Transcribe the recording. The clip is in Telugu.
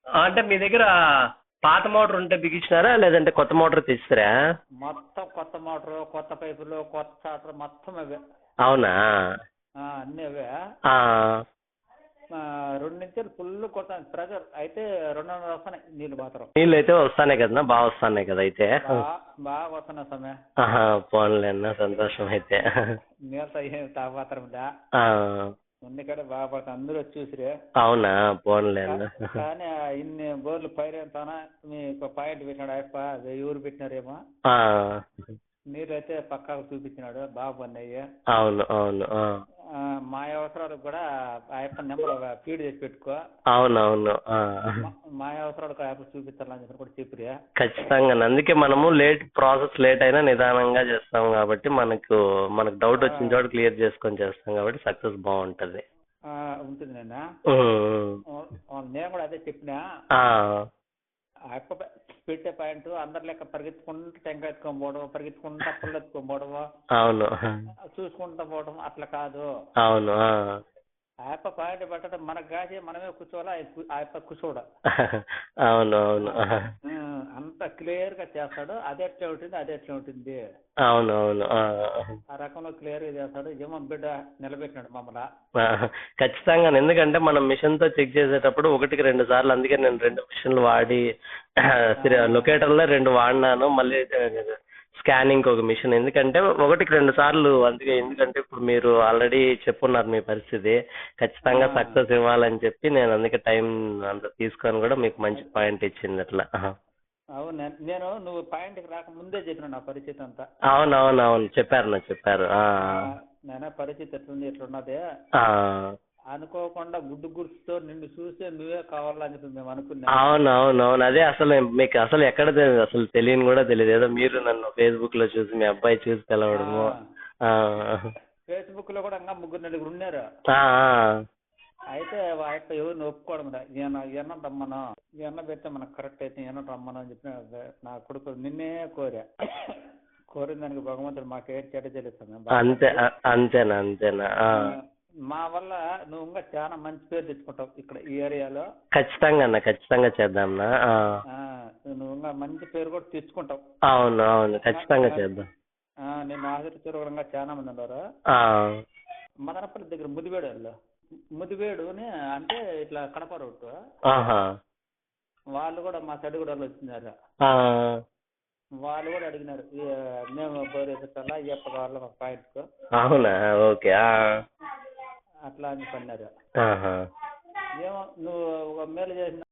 అంటే మీ దగ్గర పాత మోటార్ ఉంటే బిగించినారా లేదంటే కొత్త మోటార్ తెచ్చిస్తారా? మొత్తం కొత్త మోటారు, కొత్త పైపులు, కొత్త స్టార్టర్ మొత్తం అవే. అవునా? అన్నీ అవే. ఆ, 2 నుంచి ఫుల్ కొత్త ప్రెజర్ అయితే 200 వస్తున్నాయి నీళ్ళు మాత్రం. నీళ్ళు అయితే వస్తానే కదా, బాగా వస్తానే కదా అయితే. బాగా వస్తున్నాయి సమయ. ఆహా, పోన్లే అన్న, సంతోషం అయితే. నీళ్ళతో ఏం తాపత్రములే, ఆ, ఉంది కూడా బాగా పడుతుంది, అందరూ వచ్చి చూసిరే. అవునా? పోన్లే అన్న. కానీ ఇన్ని బోర్లు పైరేంతానా మీకు పాయింట్ పెట్టినాడు అయ్యప్ప, ఎవరు పెట్టినారేమో. ఆ, నీళ్ళు అయితే పక్కాకు చూపించినాడు, బాగా పడినాయి. అవును అవును. మా అవసరాలకు కూడా అయ్యప్ప నెంబర్ ఫీడ్ చేసి పెట్టుకో. అవునవును. మా అవసరాలకు అయ్యప్ప చూపించాలని చెప్పి కూడా చెప్పిరే. ఖచ్చితంగా. అందుకే మనము ప్రాసెస్ లేట్ అయినా నిదానంగా చేస్తాం కాబట్టి మనకు డౌట్ వచ్చిన చోట క్లియర్ చేసుకొని చేస్తాం కాబట్టి సక్సెస్ బాగుంటది. ఉంటుంది నేను. ఉమ్. నేను కూడా అదే చెప్పినా. ఆ, అయ్యప్ప పెట్టే పాయింట్ అందరి లెక్క పరిగెత్తుకుంటూ టెంకాయ ఎత్తుకొని పోవడం, పరిగెత్తుకుంటూ పుల్ల ఎత్తుకొని పోవడం, అవును చూసుకుంటూ పోవడం అట్లా కాదు. అవును. అయ్యప్ప పాయింట్ పెట్టడం మనకు కాసి మనమే కూర్చోవాలా, అయ్యప్ప కూర్చోవడం. అవును అవును. అంత క్లియర్ గా చేస్తాడు. అదే ఎట్లా ఉంటుంది, అదే ఎట్లా ఉంటుంది, అవును అవును. ఆ రకంలో క్లియర్ గా చేస్తాడు. ఏమో బిడ్డ నిలబెట్టినాడు మమ్మల్ని. ఖచ్చితంగా. ఎందుకంటే మనం మిషన్ తో చెక్ చేసేటప్పుడు 1-2 సార్లు, అందుకే నేను 2 మిషన్లు వాడి లొకేటర్ లో 2 వాడినాను. మళ్ళీ స్కానింగ్ ఒక మిషన్, ఎందుకంటే 1-2 సార్లు. అందుకే, ఎందుకంటే ఇప్పుడు మీరు ఆల్రెడీ చెప్పున్నారు మీ పరిస్థితి, ఖచ్చితంగా సక్సెస్ ఇవ్వాలని చెప్పి నేను అందుకే టైం అంత తీసుకొని కూడా మీకు మంచి పాయింట్ ఇచ్చింది అట్లా. అవును, నేను నువ్వు పాయింట్కి రాక ముందే చెప్పిన నా పరిస్థితి అంతా. అవునవునవును, చెప్పారు. నేనే పరిస్థితి ఎట్లుంది ఎట్లున్నది అనుకోకుండా గుడ్డు గుర్తుతో నిన్ను చూసే నువ్వే కావాలని చెప్పి మేము అనుకున్నాం. అవునవునవును. అదే అసలు మీకు అసలు ఎక్కడ అసలు తెలియని కూడా తెలియదు. ఏదో మీరు నన్ను ఫేస్బుక్ లో చూసి మీ అబ్బాయి చూసి తెలవడము. ఫేస్బుక్ లో కూడా ఇంకా 3-4 ఉన్నారు. అయితే వాయప్ప ఎవరిని ఒప్పుకోవడం ఈయన రమ్మను, ఈయన పెడితే మనకు కరెక్ట్ అయితే ఈయన రమ్మను అని చెప్పి నా కొడుకు నిన్నే కోరిన దానికి భగవంతుడు మాకేం చెడ్డ తెలుస్తుంది. అంతేనా? మా వల్ల నువ్వు ఇంకా చాలా మంచి పేరు తెచ్చుకుంటావు ఇక్కడ ఈ ఏరియాలో. ఖచ్చితంగా చేద్దాంనా. నువ్వు ఇంకా మంచి పేరు కూడా తెచ్చుకుంటావు. అవును, ఖచ్చితంగా చేద్దాం. నేను ఆశ్చర్యకరంగా చాలా మంది ఉన్నారు. మదనపల్లి దగ్గర ముదివేడుని అంటే ఇట్లా కడప రోడ్డు, వాళ్ళు కూడా మా సడిగూడలో వచ్చినారు. వాళ్ళు కూడా అడిగినారు మేము బోరేసాలా అయ్యప్ప కావాలి మా పాయింట్. అవునా? ఓకే. అట్లా అని పడినారు. ఏమో నువ్వు ఒక మేలు చేసిన